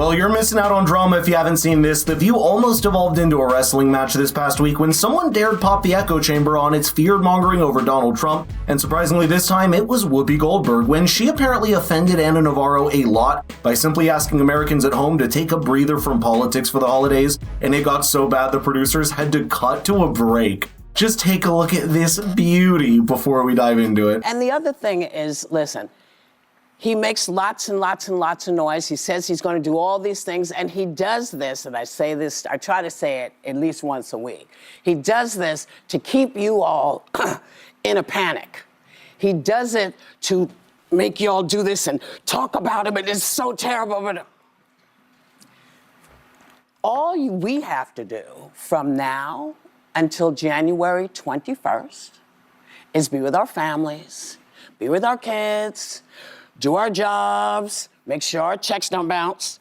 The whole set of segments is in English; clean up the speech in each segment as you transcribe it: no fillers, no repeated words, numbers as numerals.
Well, you're missing out on drama if you haven't seen this. The View almost evolved into a wrestling match this past week when someone dared pop the echo chamber on its fear-mongering over Donald Trump, and surprisingly this time it was Whoopi Goldberg when she apparently offended Ana Navarro a lot by simply asking Americans at home to take a breather from politics for the holidays, and it got so bad the producers had to cut to a break. Just take a look at this beauty before we dive into it. And the other thing is, listen, he makes lots and lots and lots of noise. He says he's going to do all these things, and he does this, and I say this, I try to say it at least once a week. He does this to keep you all in a panic. He does it to make you all do this and talk about him, and it's so terrible. But all we have to do from now until January 21st is be with our families, be with our kids, do our jobs, make sure our checks don't bounce,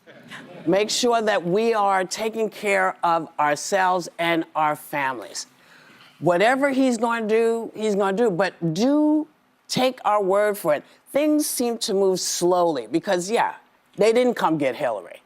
make sure that we are taking care of ourselves and our families. Whatever he's going to do, but do take our word for it. Things seem to move slowly because, yeah, they didn't come get Hillary.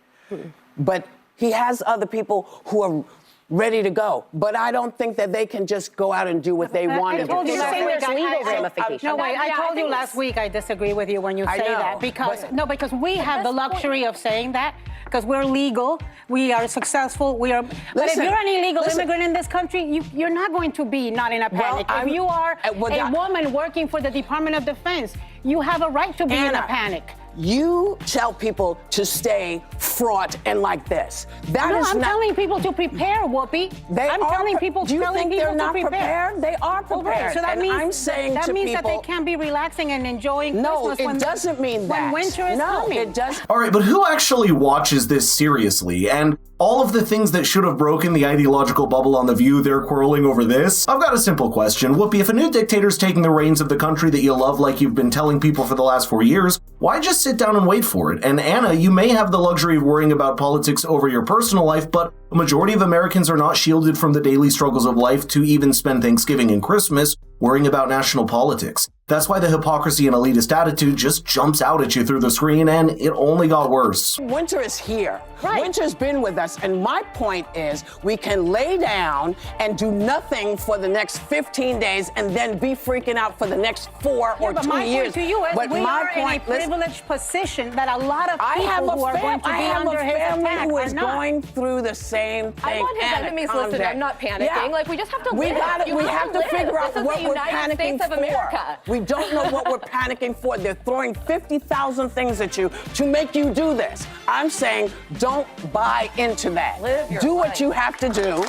But he has other people who are ready to go. But I don't think that they can just go out and do what they want to do. You're saying there's legal ramifications. No, wait, I told you last week I disagree with you when you say that. Because we have the luxury of saying that because we're legal, we are successful, we are... But if you're an illegal immigrant in this country, you're not going to be not in a panic. If you are a woman working for the Department of Defense, you have a right to be in a panic. You tell people to stay fraught and like this. I'm telling people to prepare, Whoopi. I'm telling people to prepare. They're not prepared? They are prepared. So that means that they can't be relaxing and enjoying Christmas. No, it doesn't mean that. When winter is coming. No, it doesn't. All right, but who actually watches this seriously? And all of the things that should have broken the ideological bubble on The View, they're quarreling over this? I've got a simple question. Whoopi, if a new dictator's taking the reins of the country that you love like you've been telling people for the last 4 years, why just sit down and wait for it? And Anna, you may have the luxury of worrying about politics over your personal life, but a majority of Americans are not shielded from the daily struggles of life to even spend Thanksgiving and Christmas worrying about national politics. That's why the hypocrisy and elitist attitude just jumps out at you through the screen, and it only got worse. Winter is here. Right. Winter's been with us, and my point is we can lay down and do nothing for the next 15 days and then be freaking out for the next 4 or 2 years. But my point to you is we are in a privileged position that a lot of people who are going to be under his attack who is going through the same thing. I want his enemies listed. I'm not panicking. Yeah. Like, we just have to live. We have to figure out what we're panicking for. America. We don't know what we're panicking for. They're throwing 50,000 things at you to make you do this. I'm saying don't buy into that. Do what you have to do.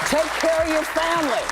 Take care of your family.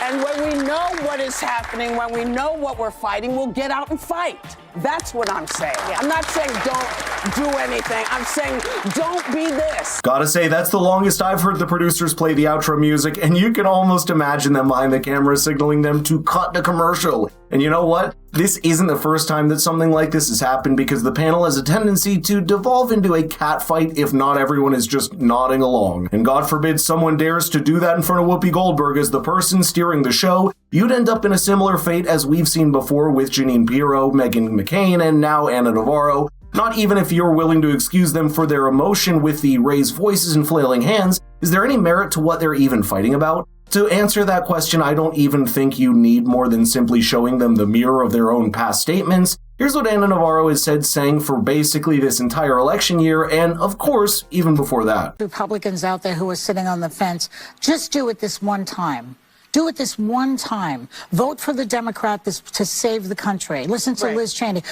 And when we know what is happening, when we know what we're fighting, we'll get out and fight. That's what I'm saying. Yeah. I'm not saying don't do anything. I'm saying don't be this. Gotta say, that's the longest I've heard the producers play the outro music, and you can almost imagine them behind the camera signaling them to cut the commercial. And you know what? This isn't the first time that something like this has happened because the panel has a tendency to devolve into a catfight if not everyone is just nodding along. And God forbid someone dares to do that in front of Whoopi Goldberg as the person steering the show, you'd end up in a similar fate as we've seen before with Jeanine Pirro, Meghan McCain, and now Ana Navarro. Not even if you're willing to excuse them for their emotion with the raised voices and flailing hands, is there any merit to what they're even fighting about? To answer that question, I don't even think you need more than simply showing them the mirror of their own past statements. Here's what Ana Navarro has saying for basically this entire election year, and of course, even before that. Republicans out there who are sitting on the fence, just do it this one time. Do it this one time. Vote for the Democrat to save the country. Listen to Liz Cheney.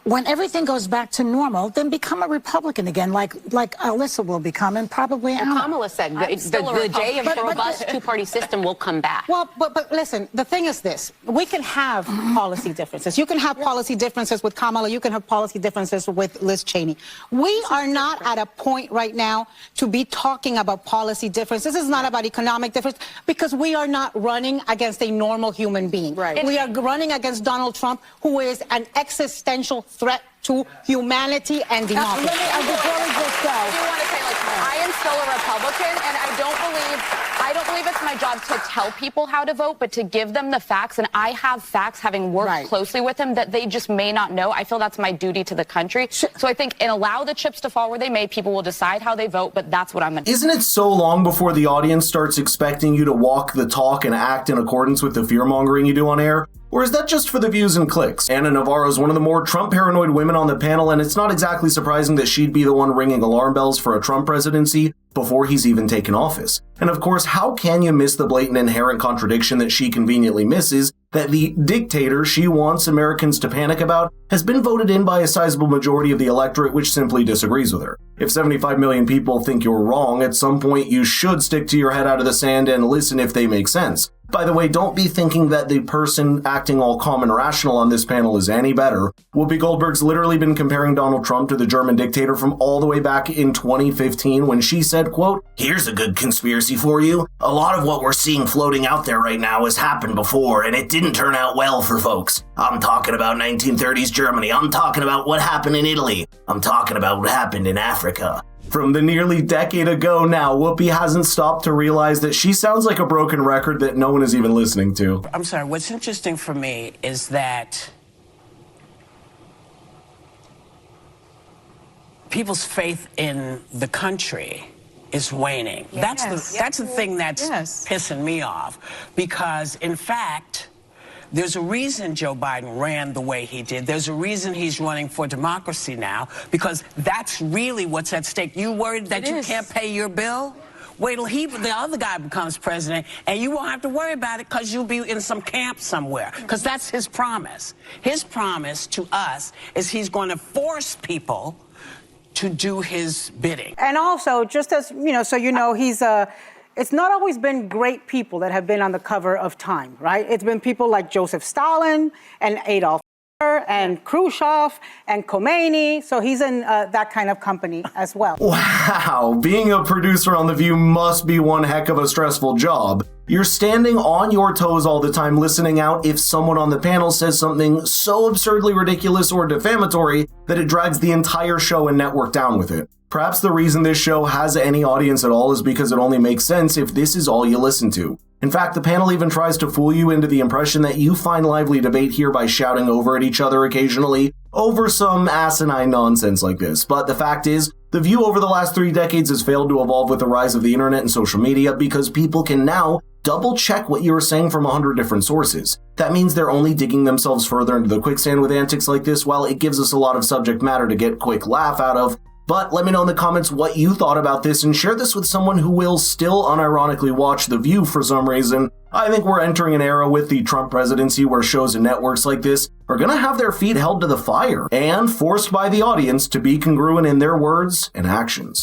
When everything goes back to normal, then become a Republican again, like Alyssa will become, and probably Anna. Kamala said the day of the robust two-party system will come back. Well, but listen, the thing is this. We can have policy differences. You can have policy differences with Kamala. You can have policy differences with Liz Cheney. We are not at a point right now to be talking about policy differences. This is not about economic difference because we are not running against a normal human being. Right. We are running against Donald Trump, who is an existential threat to humanity and democracy. Before we just go, I do want to say, I am still a Republican, and I I don't believe it's my job to tell people how to vote, but to give them the facts. And I have facts, having worked closely with him, that they just may not know. I feel that's my duty to the country. So I think, and allow the chips to fall where they may. People will decide how they vote, but that's what I'm going to do. Isn't it so long before the audience starts expecting you to walk the talk and act in accordance with the fear-mongering you do on air? Or is that just for the views and clicks? Ana Navarro is one of the more Trump-paranoid women on the panel, and it's not exactly surprising that she'd be the one ringing alarm bells for a Trump presidency before he's even taken office. And of course, how can you miss the blatant inherent contradiction that she conveniently misses, that the dictator she wants Americans to panic about has been voted in by a sizable majority of the electorate which simply disagrees with her. If 75 million people think you're wrong, at some point you should stick to your head out of the sand and listen if they make sense. By the way, don't be thinking that the person acting all calm and rational on this panel is any better. Whoopi Goldberg's literally been comparing Donald Trump to the German dictator from all the way back in 2015 when she said, quote, "Here's a good conspiracy for you. A lot of what we're seeing floating out there right now has happened before, and it didn't turn out well for folks. I'm talking about 1930s Germany. I'm talking about what happened in Italy. I'm talking about what happened in Africa." From the nearly decade ago now, Whoopi hasn't stopped to realize that she sounds like a broken record that no one is even listening to. I'm sorry, what's interesting for me is that people's faith in the country is waning. That's the thing that's pissing me off. Because, in fact, there's a reason Joe Biden ran the way he did. There's a reason he's running for democracy now, because that's really what's at stake. You worried that you can't pay your bill? Wait till the other guy becomes president, and you won't have to worry about it because you'll be in some camp somewhere. Because that's his promise. His promise to us is he's going to force people to do his bidding. And also, just as, so he's it's not always been great people that have been on the cover of Time, right? It's been people like Joseph Stalin and Adolf Hitler and Khrushchev and Khomeini. So he's in that kind of company as well. Wow, being a producer on The View must be one heck of a stressful job. You're standing on your toes all the time, listening out if someone on the panel says something so absurdly ridiculous or defamatory that it drags the entire show and network down with it. Perhaps the reason this show has any audience at all is because it only makes sense if this is all you listen to. In fact, the panel even tries to fool you into the impression that you find lively debate here by shouting over at each other occasionally over some asinine nonsense like this. But the fact is, The View over the last 3 decades has failed to evolve with the rise of the internet and social media because people can now double check what you are saying from 100 different sources. That means they're only digging themselves further into the quicksand with antics like this, while it gives us a lot of subject matter to get a quick laugh out of. But let me know in the comments what you thought about this, and share this with someone who will still unironically watch The View for some reason. I think we're entering an era with the Trump presidency where shows and networks like this are gonna have their feet held to the fire and forced by the audience to be congruent in their words and actions.